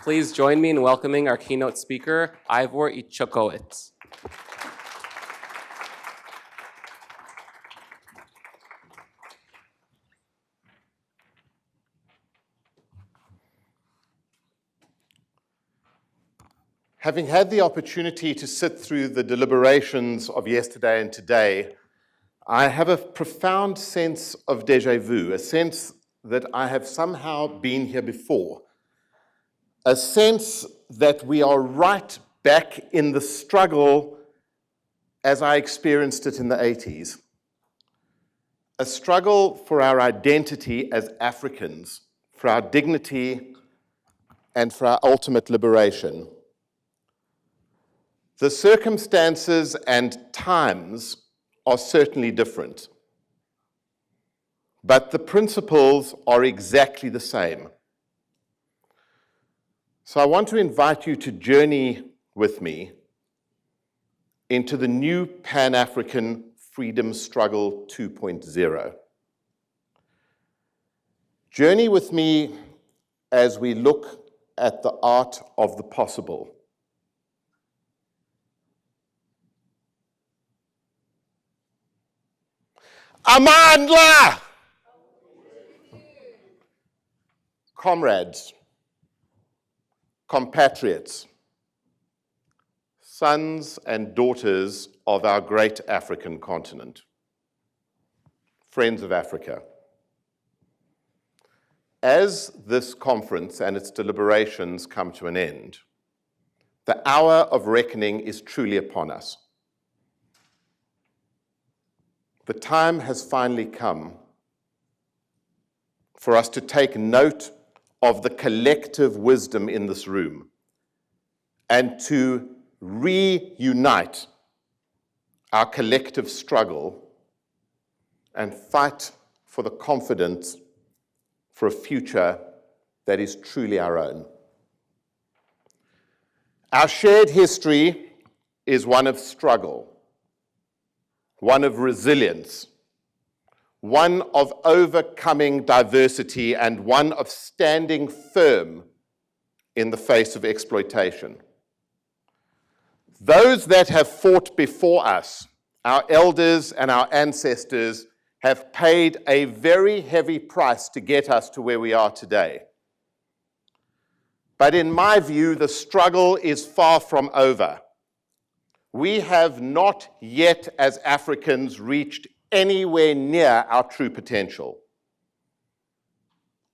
Please join me in welcoming our keynote speaker, Ivor Ichikowitz. Having had the opportunity to sit through the deliberations of yesterday and today, I have a profound sense of déjà vu, a sense that I have somehow been here before, a sense that we are right back in the struggle as I experienced it in the 80s, a struggle for our identity as Africans, for our dignity, and for our ultimate liberation. The circumstances and times are certainly different, but the principles are exactly the same. So I want to invite you to journey with me into the new Pan-African Freedom Struggle 2.0. Journey with me as we look at the art of the possible. Amandla! Comrades, compatriots, sons and daughters of our great African continent, friends of Africa. As this conference and its deliberations come to an end, the hour of reckoning is truly upon us. The time has finally come for us to take note of the collective wisdom in this room and to reunite our collective struggle and fight for the confidence for a future that is truly our own. Our shared history is one of struggle, one of resilience, one of overcoming diversity, and one of standing firm in the face of exploitation. Those that have fought before us, our elders and our ancestors, have paid a very heavy price to get us to where we are today. But in my view, the struggle is far from over. We have not yet, as Africans, reached anywhere near our true potential.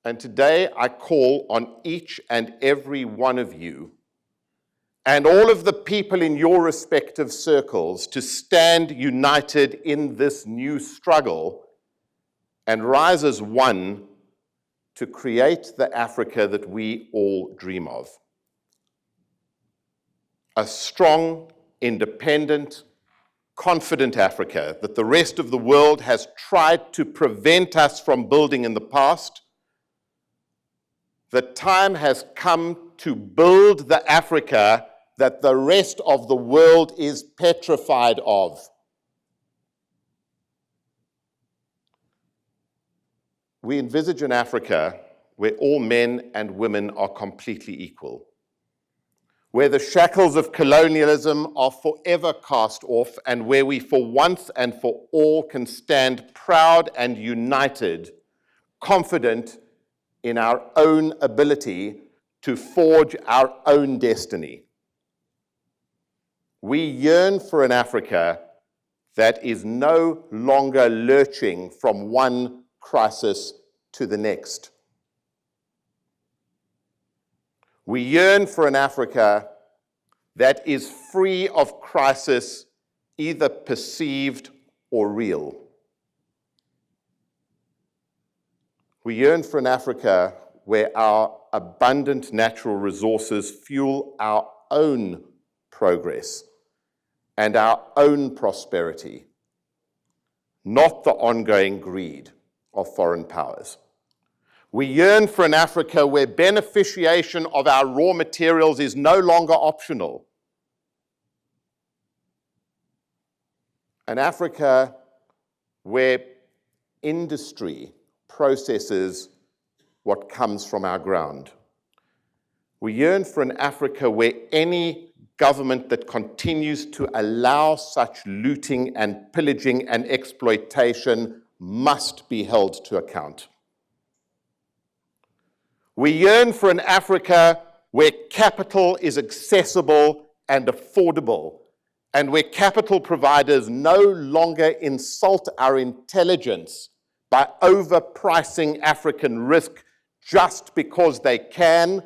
And today I call on each and every one of you and all of the people in your respective circles to stand united in this new struggle and rise as one to create the Africa that we all dream of. A strong, independent, confident Africa that the rest of the world has tried to prevent us from building in the past. The time has come to build the Africa that the rest of the world is petrified of. We envisage an Africa where all men and women are completely equal, where the shackles of colonialism are forever cast off, and where we for once and for all can stand proud and united, confident in our own ability to forge our own destiny. We yearn for an Africa that is no longer lurching from one crisis to the next. We yearn for an Africa that is free of crisis, either perceived or real. We yearn for an Africa where our abundant natural resources fuel our own progress and our own prosperity, not the ongoing greed of foreign powers. We yearn for an Africa where beneficiation of our raw materials is no longer optional. An Africa where industry processes what comes from our ground. We yearn for an Africa where any government that continues to allow such looting and pillaging and exploitation must be held to account. We yearn for an Africa where capital is accessible and affordable, and where capital providers no longer insult our intelligence by overpricing African risk just because they can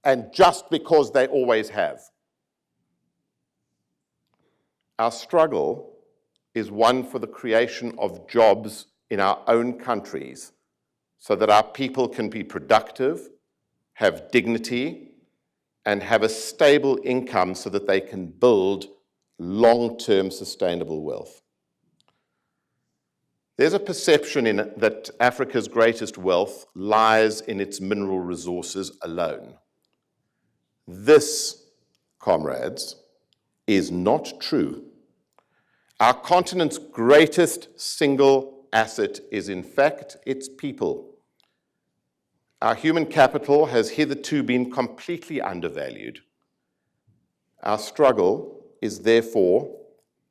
and just because they always have. Our struggle is one for the creation of jobs in our own countries so that our people can be productive, have dignity, and have a stable income so that they can build long-term sustainable wealth. There's a perception that Africa's greatest wealth lies in its mineral resources alone. This, comrades, is not true. Our continent's greatest single asset is, in fact, its people. Our human capital has hitherto been completely undervalued. Our struggle is therefore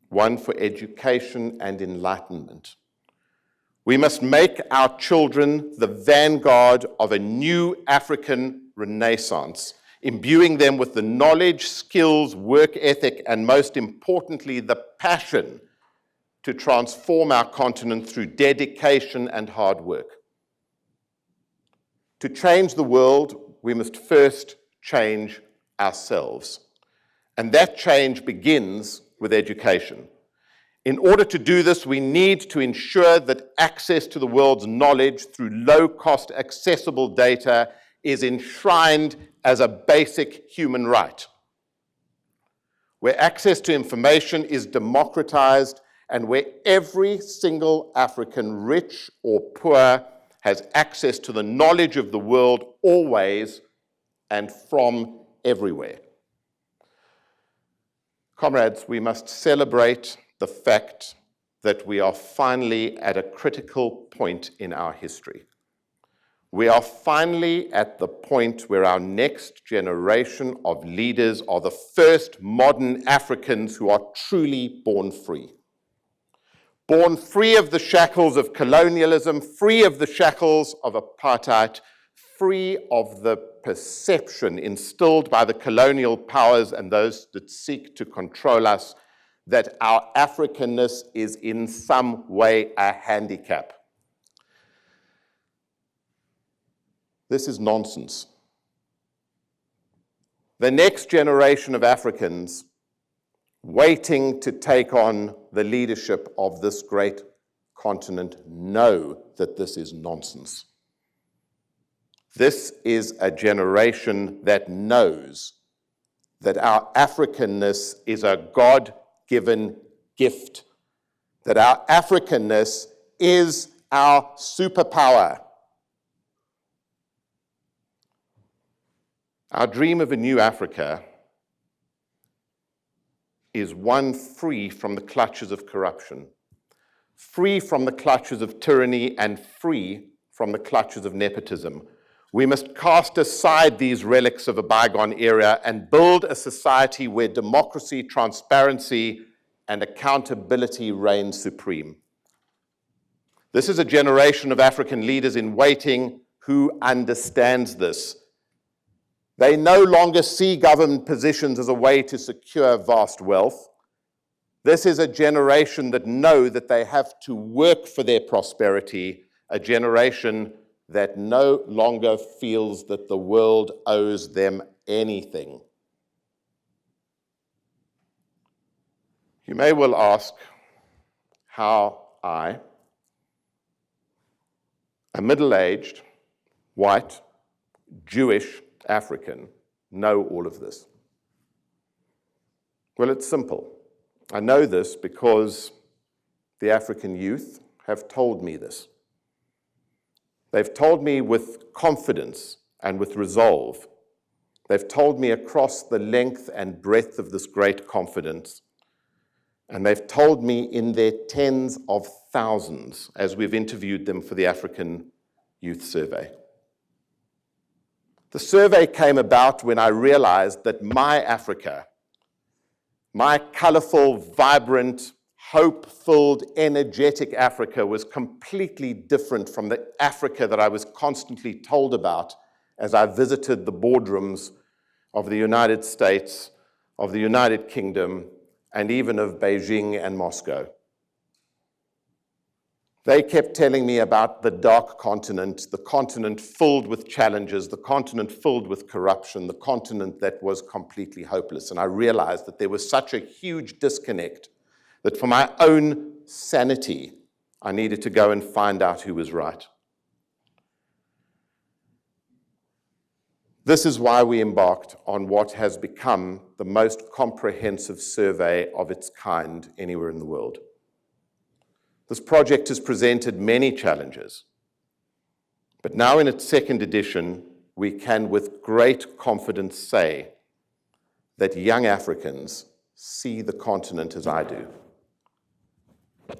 one for education and enlightenment. We must make our children the vanguard of a new African renaissance, imbuing them with the knowledge, skills, work ethic, and most importantly, the passion to transform our continent through dedication and hard work. To change the world, we must first change ourselves. And that change begins with education. In order to do this, we need to ensure that access to the world's knowledge through low-cost, accessible data is enshrined as a basic human right, where access to information is democratized and where every single African, rich or poor, has access to the knowledge of the world always and from everywhere. Comrades, we must celebrate the fact that we are finally at a critical point in our history. We are finally at the point where our next generation of leaders are the first modern Africans who are truly born free. Born free of the shackles of colonialism, free of the shackles of apartheid, free of the perception instilled by the colonial powers and those that seek to control us that our Africanness is in some way a handicap. This is nonsense. The next generation of Africans waiting to take on the leadership of this great continent know that this is nonsense. This is a generation that knows that our Africanness is a God-given gift, that our Africanness is our superpower. Our dream of a new Africa is one free from the clutches of corruption, free from the clutches of tyranny, and free from the clutches of nepotism. We must cast aside these relics of a bygone era and build a society where democracy, transparency, and accountability reign supreme. This is a generation of African leaders in waiting who understands this. They no longer see government positions as a way to secure vast wealth. This is a generation that know that they have to work for their prosperity, a generation that no longer feels that the world owes them anything. You may well ask how I, a middle-aged, white, Jewish African, know all of this. Well, it's simple. I know this because the African youth have told me this. They've told me with confidence and with resolve. They've told me across the length and breadth of this great confidence. And they've told me in their tens of thousands as we've interviewed them for the African Youth Survey. The survey came about when I realized that my Africa, my colorful, vibrant, hope-filled, energetic Africa was completely different from the Africa that I was constantly told about as I visited the boardrooms of the United States, of the United Kingdom, and even of Beijing and Moscow. They kept telling me about the dark continent, the continent filled with challenges, the continent filled with corruption, the continent that was completely hopeless. And I realized that there was such a huge disconnect that for my own sanity, I needed to go and find out who was right. This is why we embarked on what has become the most comprehensive survey of its kind anywhere in the world. This project has presented many challenges, but now in its second edition, we can with great confidence say that young Africans see the continent as I do,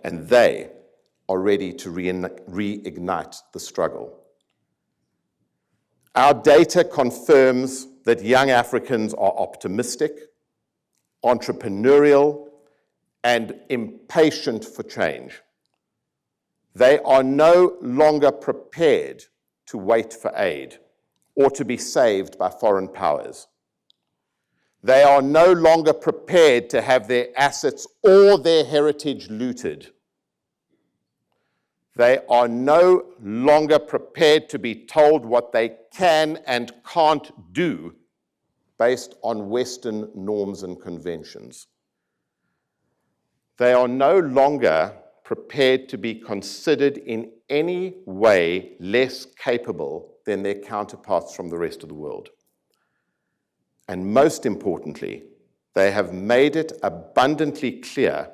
and they are ready to reignite the struggle. Our data confirms that young Africans are optimistic, entrepreneurial, and impatient for change. They are no longer prepared to wait for aid or to be saved by foreign powers. They are no longer prepared to have their assets or their heritage looted. They are no longer prepared to be told what they can and can't do based on Western norms and conventions. They are no longer prepared to be considered in any way less capable than their counterparts from the rest of the world. And most importantly, they have made it abundantly clear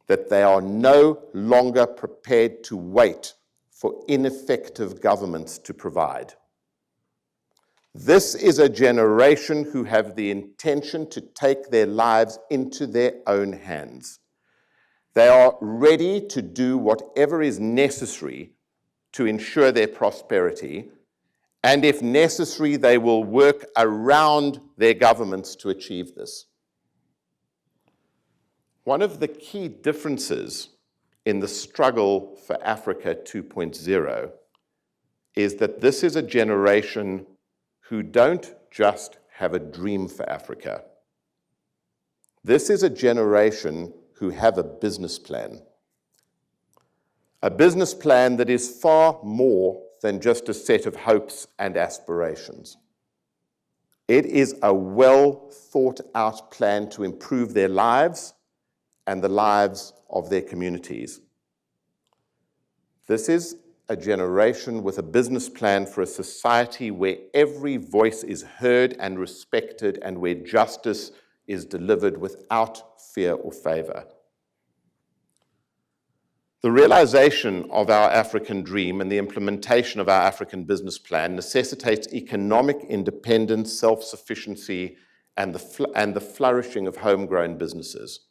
that they are no longer prepared to wait for ineffective governments to provide. This is a generation who have the intention to take their lives into their own hands. They are ready to do whatever is necessary to ensure their prosperity, and if necessary, they will work around their governments to achieve this. One of the key differences in the struggle for Africa 2.0 is that this is a generation who don't just have a dream for Africa. This is a generation who have a business plan that is far more than just a set of hopes and aspirations. It is a well thought out plan to improve their lives and the lives of their communities. This is a generation with a business plan for a society where every voice is heard and respected and where justice is delivered without fear or favor. The realization of our African dream and the implementation of our African business plan necessitates economic independence, self-sufficiency, and the flourishing of homegrown businesses.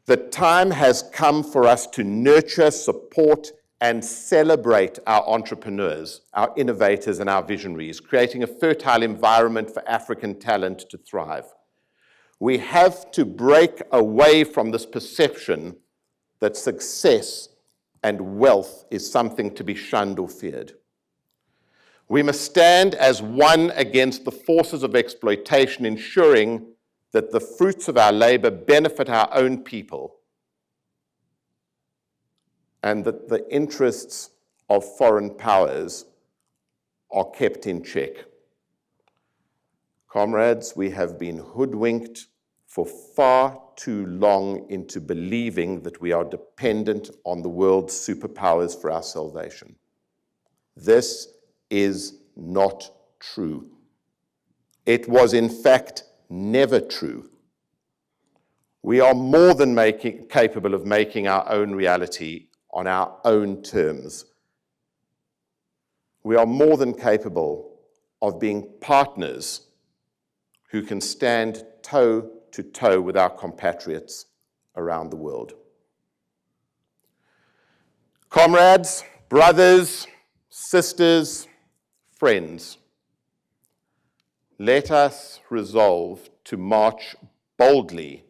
The time has come for us to nurture, support, and celebrate our entrepreneurs, our innovators, and our visionaries, creating a fertile environment for African talent to thrive. We have to break away from this perception that success and wealth is something to be shunned or feared. We must stand as one against the forces of exploitation, ensuring that the fruits of our labor benefit our own people and that the interests of foreign powers are kept in check. Comrades, we have been hoodwinked for far too long into believing that we are dependent on the world's superpowers for our salvation. This is not true. It was, in fact, never true. We are more than capable of making our own reality on our own terms. We are more than capable of being partners who can stand toe to toe with our compatriots around the world. Comrades, brothers, sisters, Friends, let us resolve to march boldly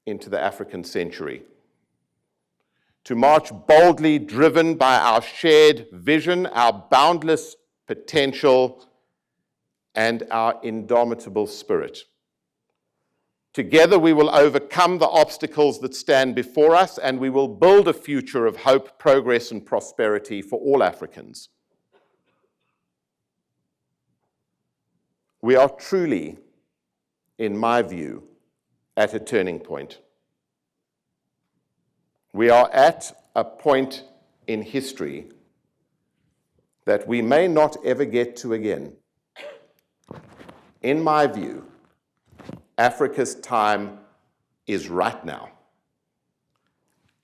into the African century, to march boldly driven by our shared vision, our boundless potential, and our indomitable spirit. Together we will overcome the obstacles that stand before us, and we will build a future of hope, progress, and prosperity for all Africans. We are truly, in my view, at a turning point. We are at a point in history that we may not ever get to again. In my view, Africa's time is right now.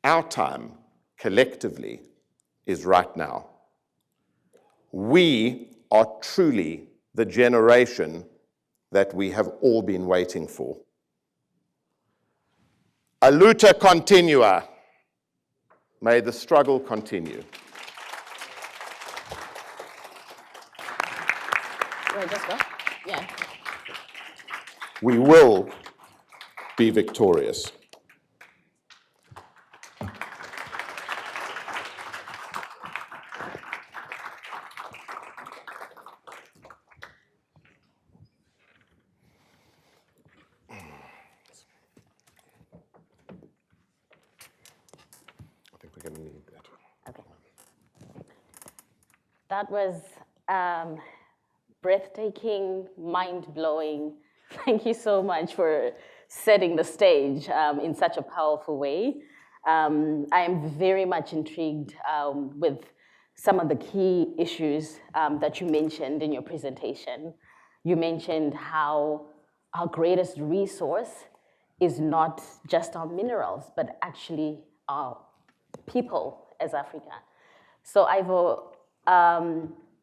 Our time, collectively, is right now. We are truly the generation that we have all been waiting for. A luta continua. May the struggle continue. Just go? Yeah. We will be victorious. I think we're going to need that. Okay. That was breathtaking, mind-blowing. Thank you so much for setting the stage in such a powerful way. I am very much intrigued with some of the key issues that you mentioned in your presentation. You mentioned how our greatest resource is not just our minerals, but actually our people as Africa. So Ivor,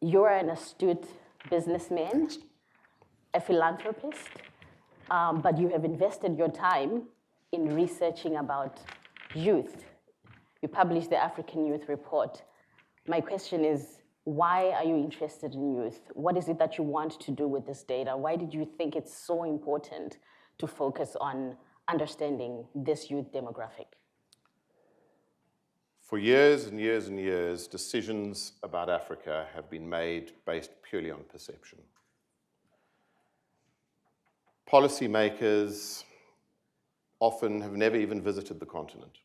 you're an astute businessman, a philanthropist, but you have invested your time in researching about youth. You published the African Youth Report. My question is, why are you interested in youth? What is it that you want to do with this data? Why did you think it's so important to focus on understanding this youth demographic? For years and years and years, decisions about Africa have been made based purely on perception. Policymakers often have never even visited the continent.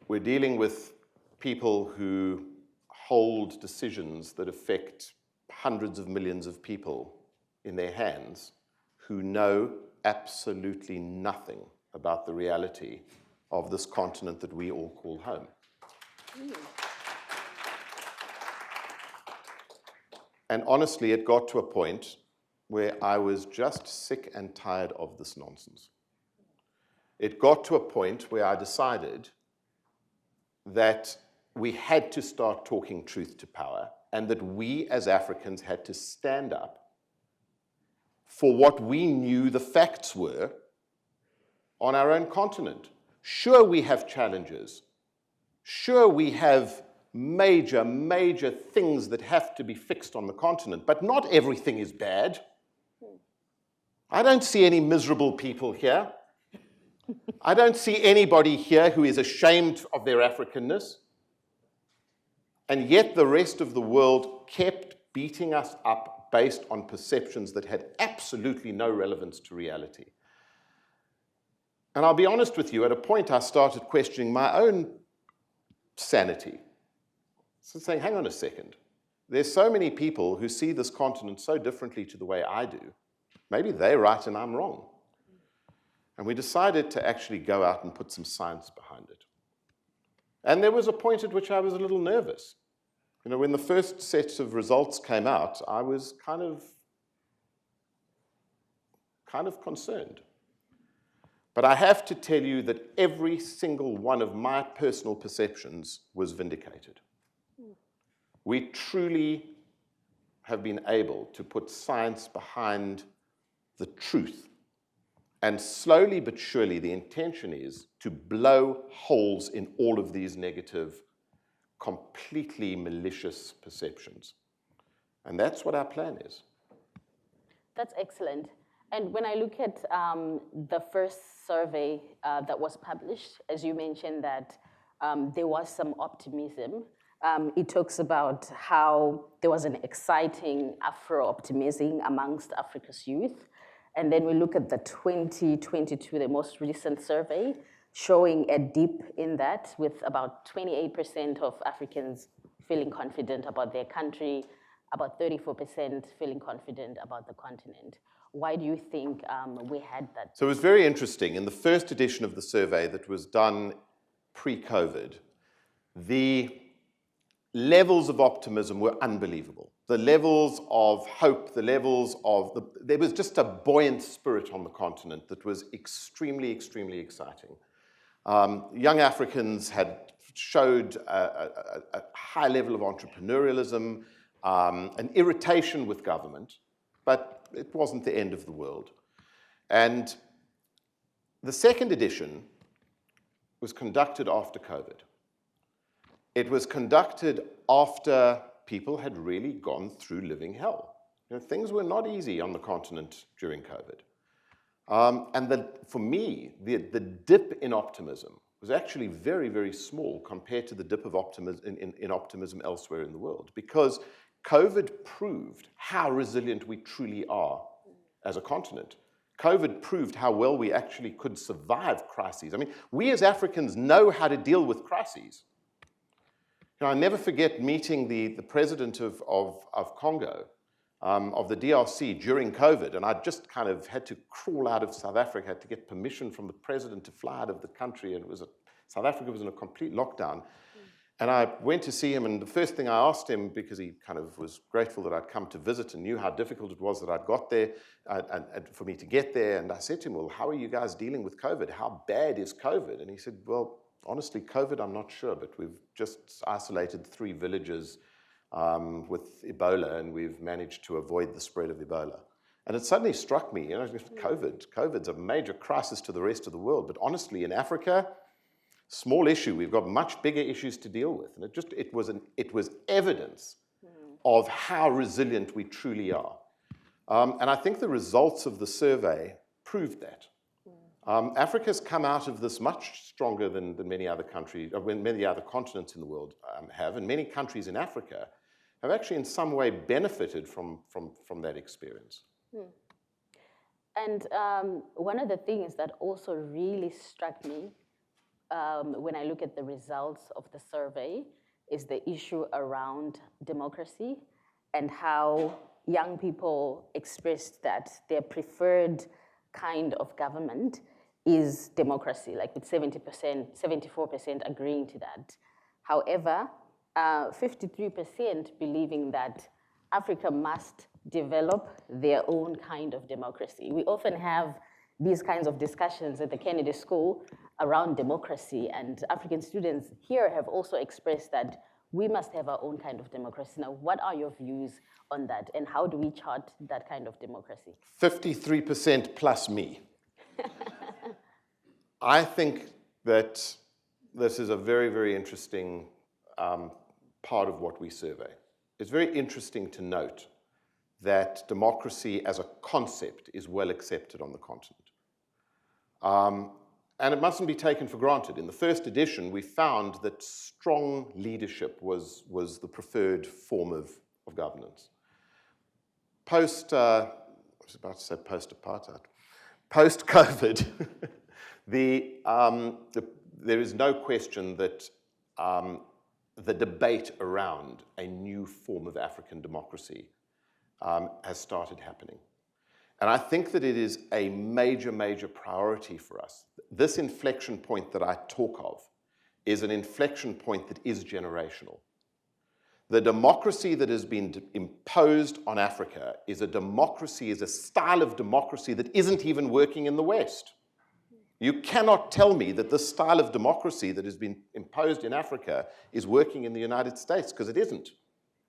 We're dealing with people who hold decisions that affect hundreds of millions of people in their hands who know absolutely nothing about the reality of this continent that we all call home. And honestly, it got to a point where I was just sick and tired of this nonsense. It got to a point where I decided that we had to start talking truth to power, and that we as Africans had to stand up for what we knew the facts were on our own continent. Sure, we have challenges. Sure, we have major, major things that have to be fixed on the continent, but not everything is bad. I don't see any miserable people here. I don't see anybody here who is ashamed of their Africanness. And yet the rest of the world kept beating us up based on perceptions that had absolutely no relevance to reality. And I'll be honest with you, at a point I started questioning my own sanity. So saying, hang on a second. There's so many people who see this continent so differently to the way I do. Maybe they're right and I'm wrong. And we decided to actually go out and put some science behind it. And there was a point at which I was a little nervous. You know, when the first set of results came out, I was kind of concerned. But I have to tell you that every single one of my personal perceptions was vindicated. We truly have been able to put science behind the truth. And slowly but surely, the intention is to blow holes in all of these negative completely malicious perceptions. And that's what our plan is. That's excellent. And when I look at the first survey that was published, as you mentioned that there was some optimism. It talks about how there was an exciting Afro-optimism amongst Africa's youth. And then we look at the 2022, the most recent survey, showing a dip in that with about 28% of Africans feeling confident about their country, about 34% feeling confident about the continent. Why do you think we had that? So it was very interesting. In the first edition of the survey that was done pre-COVID, the levels of optimism were unbelievable. The levels of hope, the levels of, there was just a buoyant spirit on the continent that was extremely, extremely exciting. Young Africans had showed a high level of entrepreneurialism, an irritation with government, but it wasn't the end of the world. And the second edition was conducted after COVID. It was conducted after people had really gone through living hell. You know, things were not easy on the continent during COVID. And for me, the dip in optimism was actually very, very small compared to the dip of optimism in optimism elsewhere in the world, because COVID proved how resilient we truly are as a continent. COVID proved how well we actually could survive crises. I mean, we as Africans know how to deal with crises. You know, I never forget meeting the president of Congo, of the DRC during COVID, and I just kind of had to crawl out of South Africa to get permission from the president to fly out of the country, and South Africa was in a complete lockdown. And I went to see him, and the first thing I asked him, because he kind of was grateful that I'd come to visit and knew how difficult it was that I'd got there, and for me to get there, and I said to him, well, how are you guys dealing with COVID? How bad is COVID? And he said, well, honestly, COVID, I'm not sure, but we've just isolated 3 villages with Ebola, and we've managed to avoid the spread of Ebola. And it suddenly struck me, you know, COVID's a major crisis to the rest of the world, but honestly, in Africa, small issue. We've got much bigger issues to deal with. And it was evidence of how resilient we truly are. And I think the results of the survey proved that. Africa's come out of this much stronger than many other countries, or many other continents in the world have. And many countries in Africa have actually in some way benefited from that experience. And one of the things that also really struck me when I look at the results of the survey is the issue around democracy and how young people expressed that their preferred kind of government is democracy, like with 74% agreeing to that. However, 53% believing that Africa must develop their own kind of democracy. We often have these kinds of discussions at the Kennedy School around democracy, and African students here have also expressed that we must have our own kind of democracy. Now, what are your views on that, and how do we chart that kind of democracy? 53% plus me. I think that this is a very, very interesting part of what we survey. It's very interesting to note that democracy as a concept is well accepted on the continent. And it mustn't be taken for granted. In the first edition, we found that strong leadership was the preferred form of governance. I was about to say post-apartheid. Post-COVID, there is no question that the debate around a new form of African democracy has started happening. And I think that it is a major, major priority for us. This inflection point that I talk of is an inflection point that is generational. The democracy that has been imposed on Africa is a style of democracy that isn't even working in the West. You cannot tell me that this style of democracy that has been imposed in Africa is working in the United States, because it isn't.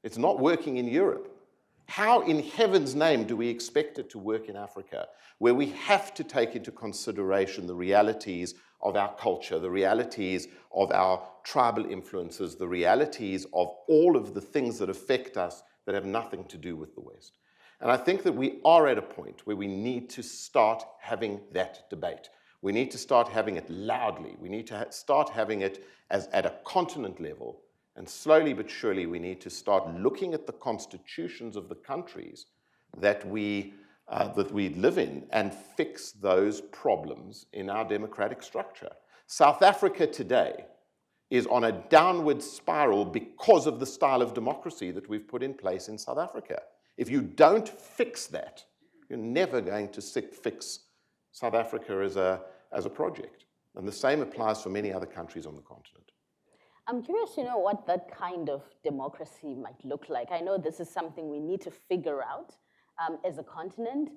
It's not working in Europe. How in heaven's name do we expect it to work in Africa, where we have to take into consideration the realities of our culture, the realities of our tribal influences, the realities of all of the things that affect us that have nothing to do with the West? And I think that we are at a point where we need to start having that debate. We need to start having it loudly. We need to start having it as at a continent level. And slowly but surely, we need to start looking at the constitutions of the countries that we live in and fix those problems in our democratic structure. South Africa today is on a downward spiral because of the style of democracy that we've put in place in South Africa. If you don't fix that, you're never going to fix South Africa as a project. And the same applies for many other countries on the continent. I'm curious to know what that kind of democracy might look like. I know this is something we need to figure out as a continent,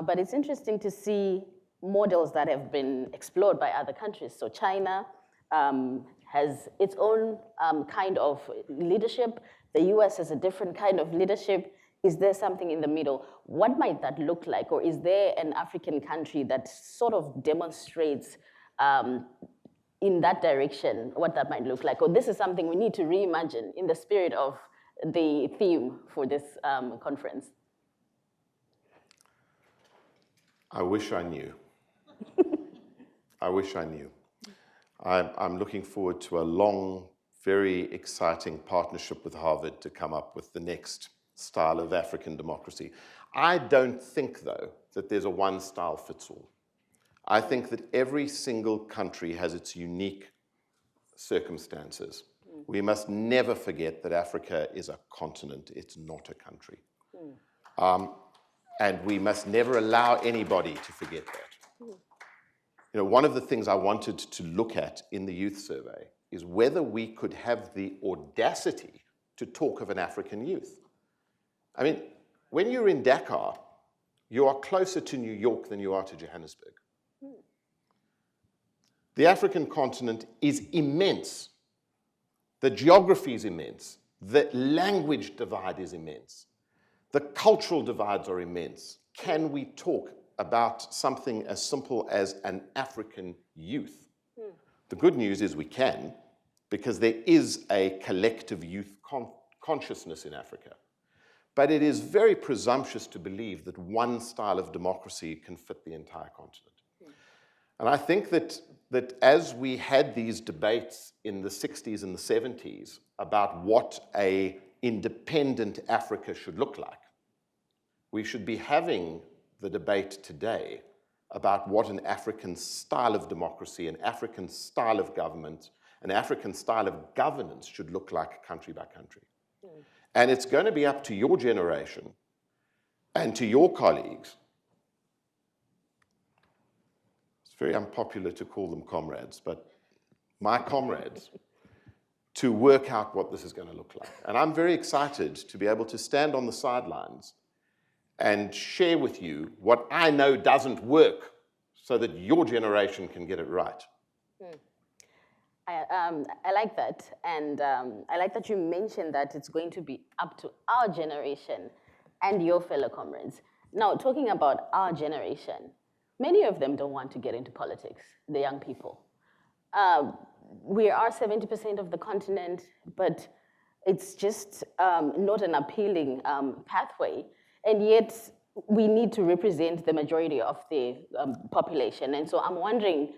but it's interesting to see models that have been explored by other countries. So China has its own kind of leadership. The US has a different kind of leadership. Is there something in the middle? What might that look like? Or is there an African country that sort of demonstrates in that direction what that might look like? Or this is something we need to reimagine in the spirit of the theme for this conference? I wish I knew. I wish I knew. I'm looking forward to a long, very exciting partnership with Harvard to come up with the next style of African democracy. I don't think, though, that there's a one style fits all. I think that every single country has its unique circumstances. We must never forget that Africa is a continent, it's not a country. And we must never allow anybody to forget that. You know, one of the things I wanted to look at in the youth survey is whether we could have the audacity to talk of an African youth. I mean, when you're in Dakar, you are closer to New York than you are to Johannesburg. The African continent is immense. The geography is immense. The language divide is immense. The cultural divides are immense. Can we talk about something as simple as an African youth? The good news is we can, because there is a collective youth consciousness in Africa. But it is very presumptuous to believe that one style of democracy can fit the entire continent. And I think that as we had these debates in the 60s and the 70s about what an independent Africa should look like, we should be having the debate today about what an African style of democracy, an African style of government, an African style of governance should look like country by country. And it's going to be up to your generation and to your colleagues. It's very unpopular to call them comrades, but my comrades, to work out what this is going to look like. And I'm very excited to be able to stand on the sidelines and share with you what I know doesn't work so that your generation can get it right. I like that, and I like that you mentioned that it's going to be up to our generation and your fellow comrades. Now, talking about our generation, many of them don't want to get into politics, the young people. We are 70% of the continent, but it's just not an appealing pathway, and yet we need to represent the majority of the population. And so I'm wondering,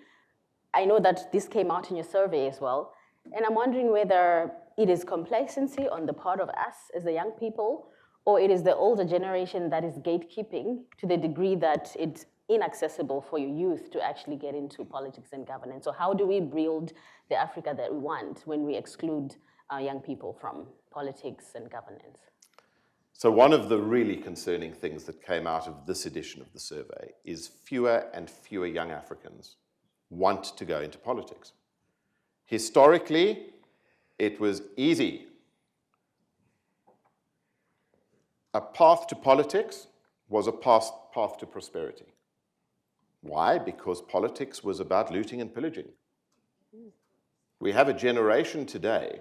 I know that this came out in your survey as well, and I'm wondering whether it is complacency on the part of us as the young people, or it is the older generation that is gatekeeping to the degree that it's inaccessible for your youth to actually get into politics and governance. So how do we build the Africa that we want when we exclude our young people from politics and governance? So one of the really concerning things that came out of this edition of the survey is fewer and fewer young Africans want to go into politics. Historically, it was easy. A path to politics was a path to prosperity. Why? Because politics was about looting and pillaging. We have a generation today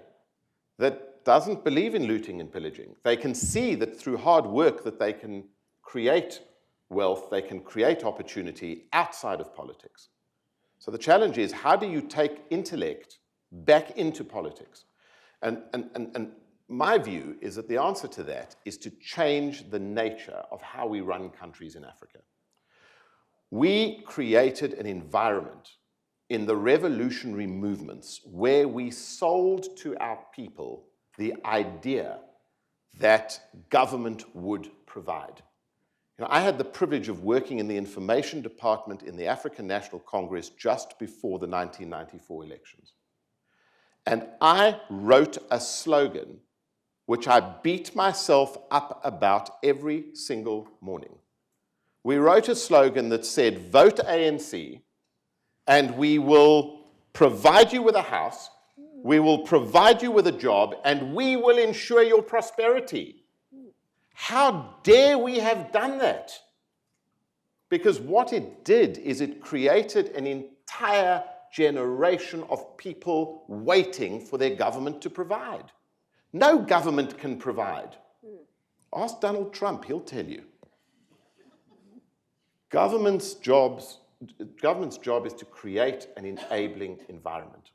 that doesn't believe in looting and pillaging. They can see that through hard work that they can create wealth, they can create opportunity outside of politics. So the challenge is, how do you take intellect back into politics? And my view is that the answer to that is to change the nature of how we run countries in Africa. We created an environment in the revolutionary movements where we sold to our people the idea that government would provide. You know, I had the privilege of working in the information department in the African National Congress just before the 1994 elections. And I wrote a slogan which I beat myself up about every single morning. We wrote a slogan that said, vote ANC, and we will provide you with a house, we will provide you with a job, and we will ensure your prosperity. How dare we have done that? Because what it did is it created an entire generation of people waiting for their government to provide. No government can provide. Ask Donald Trump, he'll tell you. Government's job is to create an enabling environment.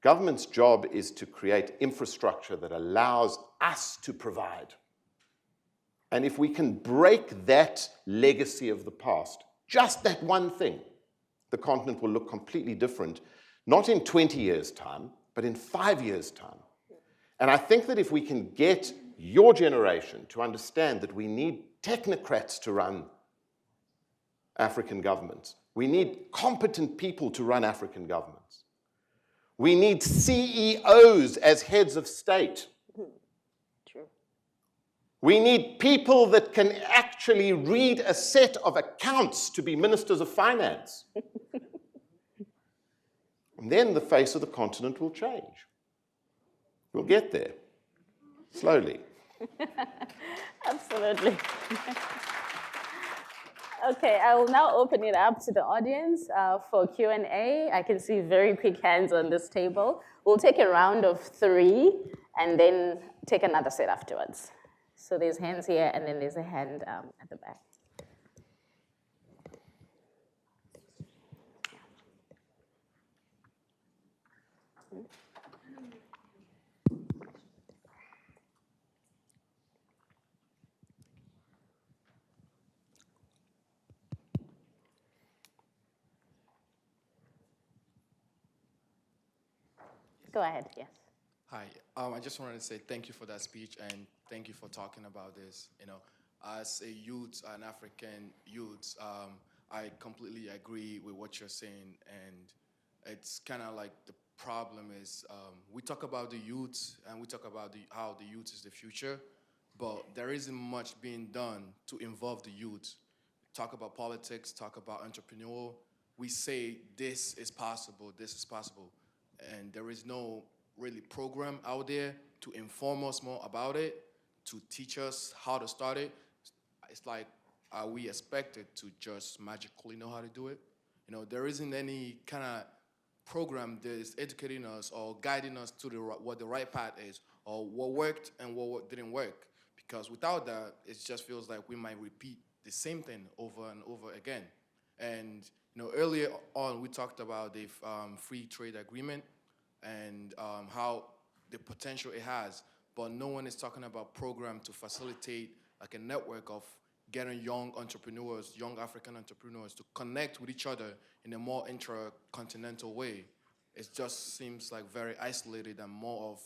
Government's job is to create infrastructure that allows us to provide. And if we can break that legacy of the past, just that one thing, the continent will look completely different, not in 20 years' time, but in 5 years' time. And I think that if we can get your generation to understand that we need technocrats to run African governments, we need competent people to run African governments, we need CEOs as heads of state. True. We need people that can actually read a set of accounts to be ministers of finance. And then the face of the continent will change. We'll get there, slowly. Absolutely. Okay, I will now open it up to the audience for Q&A. I can see very quick hands on this table. We'll take a round of 3 and then take another set afterwards. So there's hands here, and then there's a hand at the back. Go ahead, yes. Hi, I just wanted to say thank you for that speech and thank you for talking about this. You know, as a youth, an African youth, I completely agree with what you're saying, and it's kind of like the problem is we talk about the youth and we talk about how the youth is the future, but there isn't much being done to involve the youth. Talk about politics, talk about entrepreneurial. We say this is possible, and there is no really program out there to inform us more about it, to teach us how to start it. It's like, are we expected to just magically know how to do it? You know, there isn't any kind of program that is educating us or guiding us to what the right path is, or what worked and what didn't work. Because without that, it just feels like we might repeat the same thing over and over again. And you know, earlier on, we talked about the free trade agreement and how the potential it has, but no one is talking about program to facilitate like a network of getting young entrepreneurs, young African entrepreneurs to connect with each other in a more intercontinental way. It just seems like very isolated and more of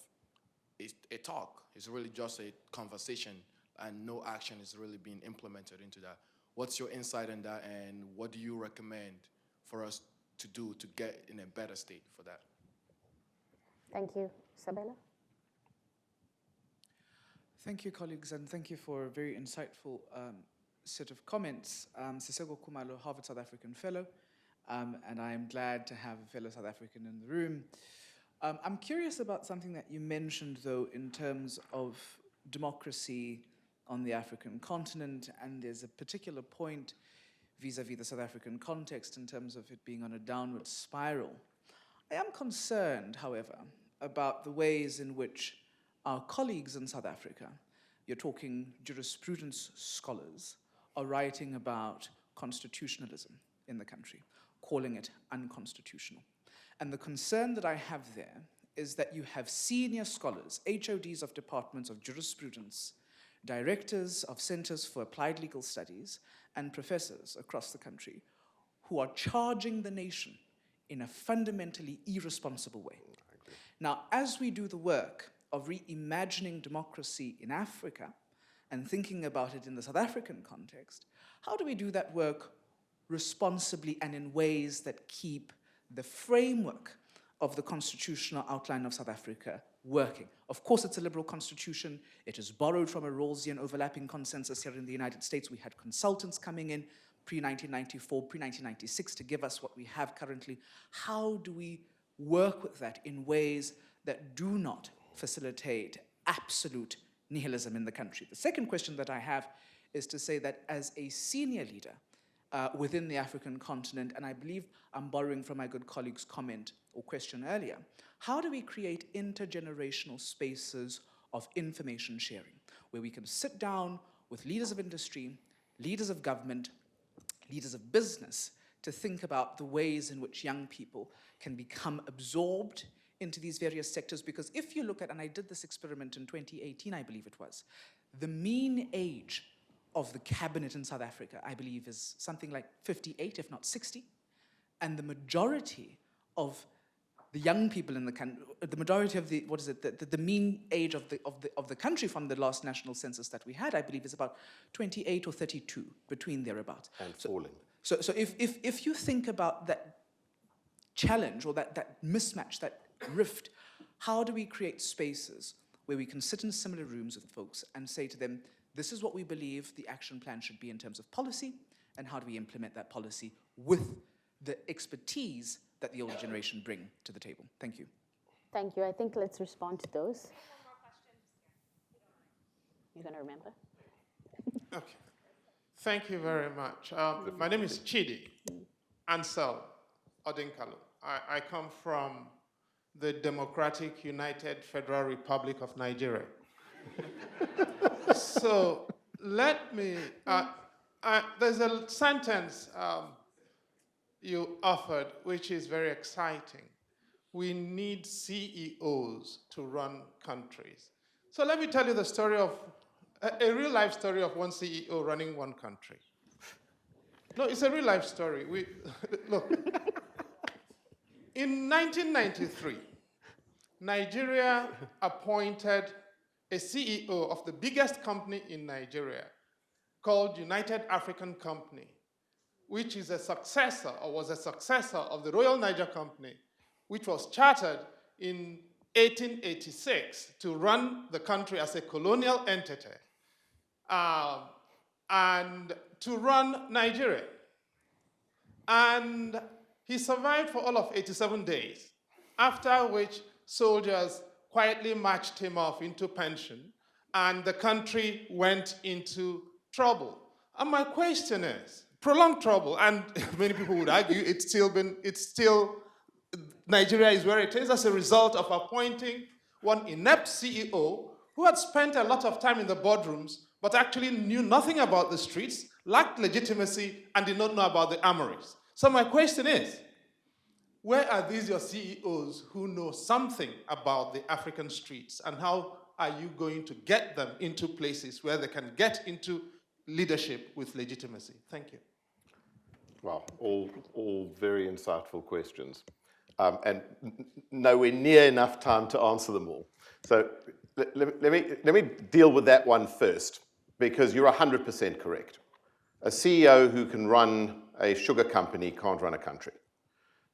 a talk. It's really just a conversation and no action is really being implemented into that. What's your insight on that, and what do you recommend for us to do to get in a better state for that? Thank you. Sabella? Thank you, colleagues, and thank you for a very insightful set of comments. Siseko Kumalo, Harvard South African Fellow, and I am glad to have a fellow South African in the room. I'm curious about something that you mentioned, though, in terms of democracy on the African continent, and there's a particular point vis-a-vis the South African context in terms of it being on a downward spiral. I am concerned, however, about the ways in which our colleagues in South Africa, you're talking jurisprudence scholars, are writing about constitutionalism in the country, calling it unconstitutional. And the concern that I have there is that you have senior scholars, HODs of departments of jurisprudence, directors of centers for applied legal studies, and professors across the country who are charging the nation in a fundamentally irresponsible way. Now, as we do the work of reimagining democracy in Africa and thinking about it in the South African context, how do we do that work responsibly and in ways that keep the framework of the constitutional outline of South Africa working? Of course, it's a liberal constitution. It is borrowed from a Rawlsian overlapping consensus here in the United States. We had consultants coming in pre-1994, pre-1996 to give us what we have currently. How do we work with that in ways that do not facilitate absolute nihilism in the country? The second question that I have is to say that as a senior leader within the African continent, and I believe I'm borrowing from my good colleague's comment or question earlier, how do we create intergenerational spaces of information sharing, where we can sit down with leaders of industry, leaders of government, leaders of business, to think about the ways in which young people can become absorbed into these various sectors? Because if you look at, and I did this experiment in 2018, I believe it was, the mean age of the cabinet in South Africa, I believe, is something like 58, if not 60. And the majority of the young people in the country, the majority of the, the mean age of the country from the last national census that we had, I believe, is about 28 or 32, between thereabouts. And falling. So if you think about that challenge or that mismatch, that rift, how do we create spaces where we can sit in similar rooms with folks and say to them, this is what we believe the action plan should be in terms of policy, and how do we implement that policy with the expertise that the older generation bring to the table? Thank you. Thank you. I think let's respond to those. You're going to remember? Okay. Thank you very much. My name is Chidi Ansel Odinkalu. I come from the Democratic United Federal Republic of Nigeria. So let me, there's a sentence you offered which is very exciting. We need CEOs to run countries. So let me tell you the story of, a real life story of one CEO running one country. No, it's a real life story. Look, in 1993, Nigeria appointed a CEO of the biggest company in Nigeria called United African Company, which is a successor, or was a successor of the Royal Niger Company, which was chartered in 1886 to run the country as a colonial entity and to run Nigeria. And he survived for all of 87 days, after which soldiers quietly marched him off into pension, and the country went into trouble. And my question is, prolonged trouble, and many people would argue Nigeria is where it is as a result of appointing one inept CEO who had spent a lot of time in the boardrooms, but actually knew nothing about the streets, lacked legitimacy, and did not know about the armories. So my question is, where are these your CEOs who know something about the African streets, and how are you going to get them into places where they can get into leadership with legitimacy? Thank you. Well, all very insightful questions, and nowhere near enough time to answer them all. So let me deal with that one first, because you're 100% correct. A CEO who can run a sugar company can't run a country.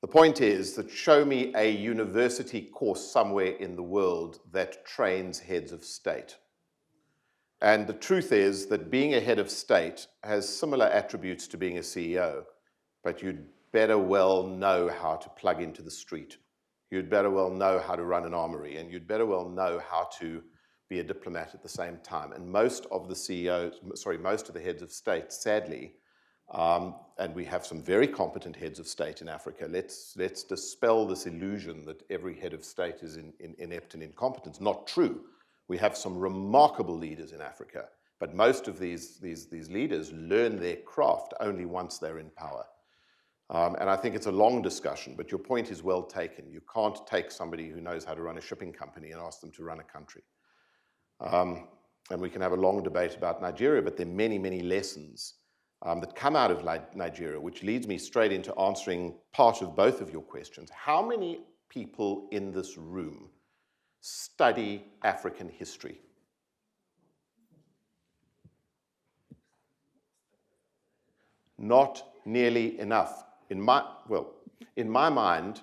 The point is that show me a university course somewhere in the world that trains heads of state. And the truth is that being a head of state has similar attributes to being a CEO, but you'd better well know how to plug into the street. You'd better well know how to run an armory, and you'd better well know how to be a diplomat at the same time. And most of the heads of state, sadly, and we have some very competent heads of state in Africa. Let's dispel this illusion that every head of state is inept and incompetent. Not true. We have some remarkable leaders in Africa, but most of these leaders learn their craft only once they're in power. And I think it's a long discussion, but your point is well taken. You can't take somebody who knows how to run a shipping company and ask them to run a country. And we can have a long debate about Nigeria, but there are many, many lessons that come out of Nigeria, which leads me straight into answering part of both of your questions. How many people in this room study African history? Not nearly enough. In my mind,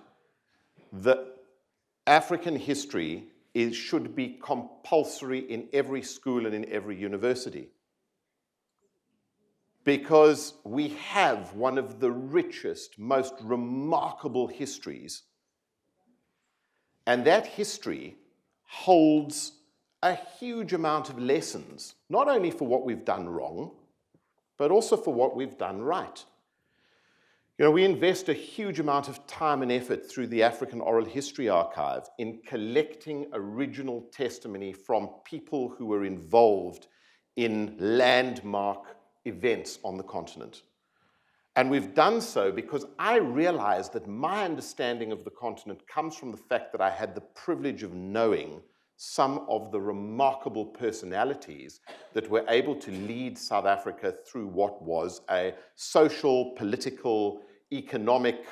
the African history should be compulsory in every school and in every university, because we have one of the richest, most remarkable histories, and that history holds a huge amount of lessons, not only for what we've done wrong, but also for what we've done right. You know, we invest a huge amount of time and effort through the African Oral History Archive in collecting original testimony from people who were involved in landmark events on the continent. And we've done so because I realized that my understanding of the continent comes from the fact that I had the privilege of knowing some of the remarkable personalities that were able to lead South Africa through what was a social, political, economic,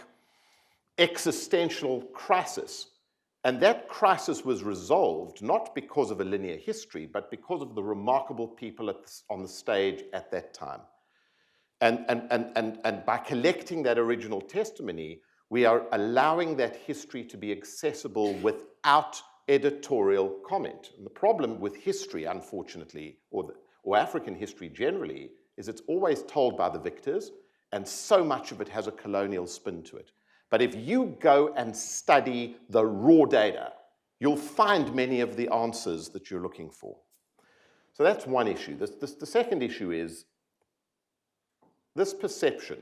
existential crisis. And that crisis was resolved not because of a linear history, but because of the remarkable people on the stage at that time. And by collecting that original testimony, we are allowing that history to be accessible without editorial comment. And the problem with history, unfortunately, or African history generally, is it's always told by the victors, and so much of it has a colonial spin to it. But if you go and study the raw data, you'll find many of the answers that you're looking for. So that's one issue. The second issue is this perception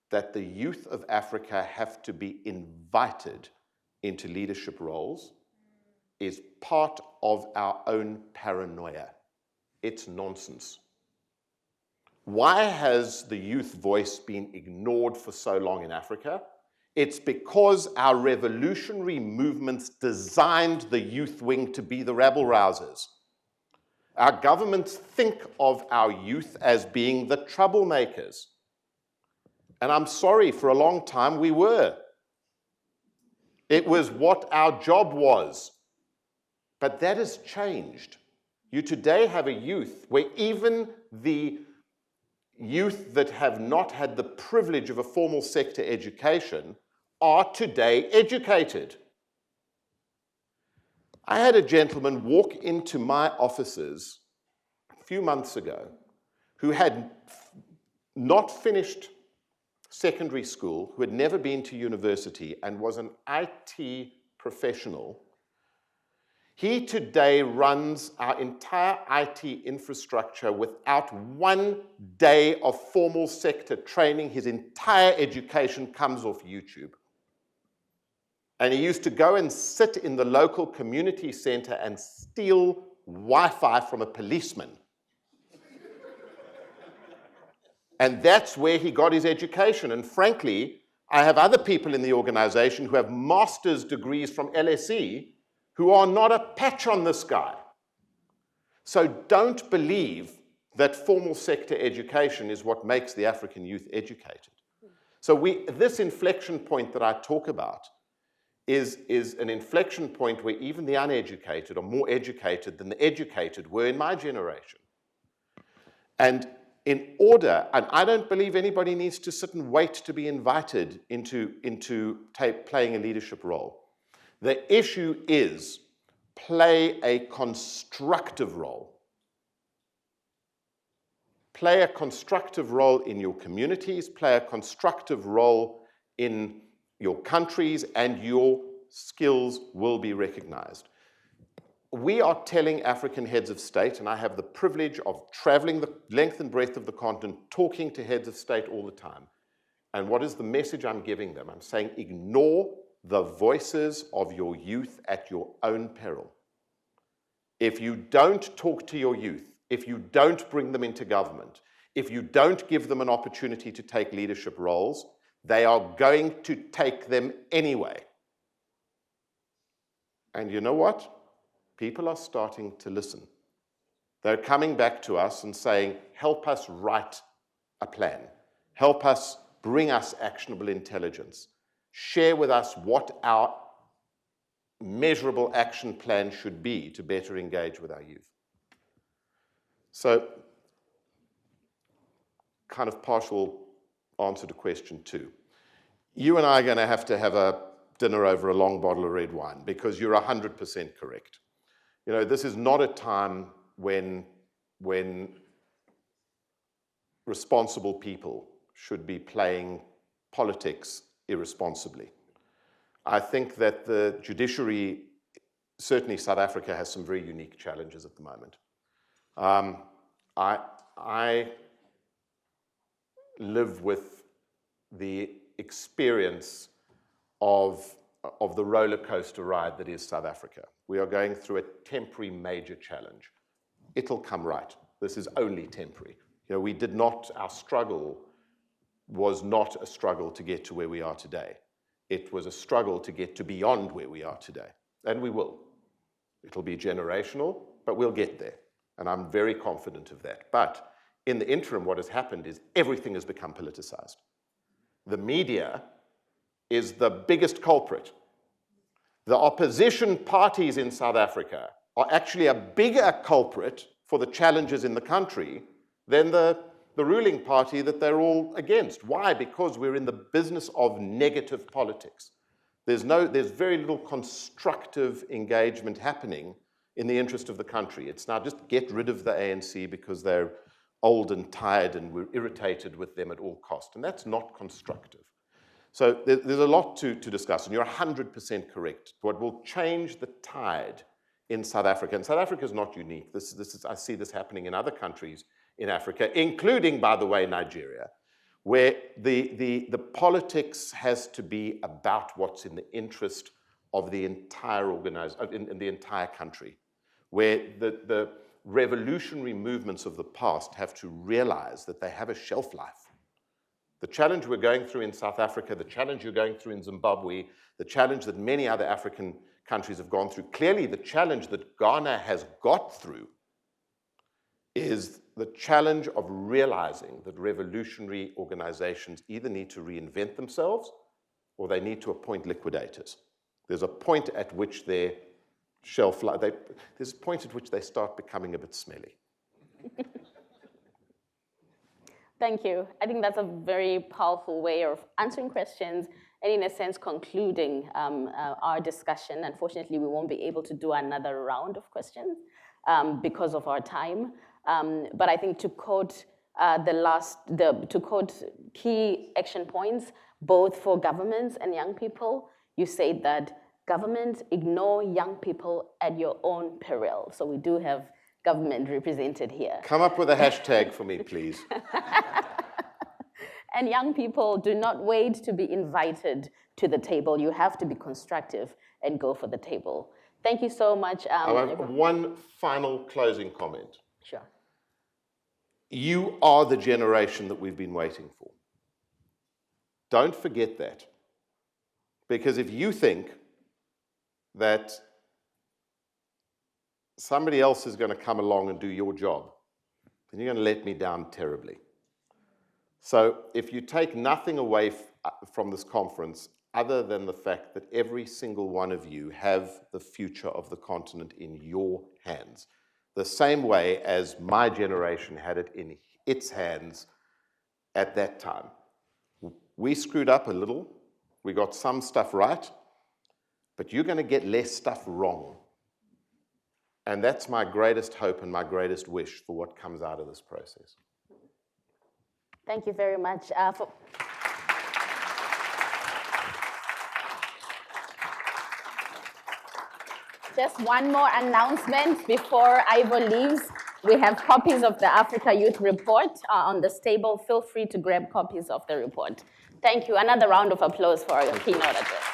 that the youth of Africa have to be invited into leadership roles is part of our own paranoia. It's nonsense. Why has the youth voice been ignored for so long in Africa? It's because our revolutionary movements designed the youth wing to be the rabble-rousers. Our governments think of our youth as being the troublemakers. And I'm sorry, for a long time we were. It was what our job was. But that has changed. You today have a youth where even the youth that have not had the privilege of a formal sector education are today educated. I had a gentleman walk into my offices a few months ago who had not finished secondary school, who had never been to university and was an IT professional. He today runs our entire IT infrastructure without 1 day of formal sector training. His entire education comes off YouTube. And he used to go and sit in the local community center and steal Wi-Fi from a policeman. And that's where he got his education. And frankly, I have other people in the organization who have master's degrees from LSE who are not a patch on this guy. So don't believe that formal sector education is what makes the African youth educated. So this inflection point that I talk about is an inflection point where even the uneducated are more educated than the educated were in my generation. And in order, and I don't believe anybody needs to sit and wait to be invited into playing a leadership role. The issue is play a constructive role. Play a constructive role in your communities, play a constructive role in your countries, and your skills will be recognized. We are telling African heads of state, and I have the privilege of traveling the length and breadth of the continent, talking to heads of state all the time. And what is the message I'm giving them? I'm saying ignore the voices of your youth at your own peril. if you don't talk to your youth, if you don't bring them into government, if you don't give them an opportunity to take leadership roles, they are going to take them anyway. And you know what? People are starting to listen. They're coming back to us and saying, help us write a plan. Help us, bring us actionable intelligence. Share with us what our measurable action plan should be to better engage with our youth. So, kind of partial answer to question 2. You and I are going to have a dinner over a long bottle of red wine, because you're 100% correct. You know, this is not a time when responsible people should be playing politics irresponsibly. I think that the judiciary, certainly South Africa, has some very unique challenges at the moment. I live with the experience of the roller coaster ride that is South Africa. We are going through a temporary major challenge. It'll come right. This is only temporary. You know, our struggle was not a struggle to get to where we are today. It was a struggle to get to beyond where we are today. And we will. It'll be generational, but we'll get there. And I'm very confident of that. But in the interim, what has happened is everything has become politicized. The media is the biggest culprit. The opposition parties in South Africa are actually a bigger culprit for the challenges in the country than the ruling party that they're all against. Why? Because we're in the business of negative politics. There's very little constructive engagement happening in the interest of the country. It's now just get rid of the ANC because they're old and tired and we're irritated with them at all costs. And that's not constructive. So there's a lot to discuss, and you're 100% correct. What will change the tide in South Africa, and South Africa is not unique. I see this happening in other countries in Africa, including, by the way, Nigeria, where the politics has to be about what's in the interest of the entire in the entire country, where the revolutionary movements of the past have to realize that they have a shelf life. The challenge we're going through in South Africa, the challenge you're going through in Zimbabwe, the challenge that many other African countries have gone through, clearly the challenge that Ghana has got through is the challenge of realizing that revolutionary organizations either need to reinvent themselves or they need to appoint liquidators. There's a point at which their shelf life, there's a point at which they start becoming a bit smelly. Thank you. I think that's a very powerful way of answering questions and, in a sense, concluding our discussion. Unfortunately, we won't be able to do another round of questions because of our time. But I think to quote key action points, both for governments and young people, you said that government, ignore young people at your own peril. So we do have government represented here. Come up with a hashtag for me, please. And young people, do not wait to be invited to the table. You have to be constructive and go for the table. Thank you so much. I have one final closing comment. Sure. You are the generation that we've been waiting for. Don't forget that. Because if you think that somebody else is going to come along and do your job, then you're going to let me down terribly. So if you take nothing away from this conference other than the fact that every single one of you have the future of the continent in your hands, the same way as my generation had it in its hands at that time. We screwed up a little. We got some stuff right, but you're going to get less stuff wrong. And that's my greatest hope and my greatest wish for what comes out of this process. Thank you very much. Just one more announcement before Ivor leaves. We have copies of the Africa Youth Report on this table. Feel free to grab copies of the report. Thank you. Another round of applause for our keynote address.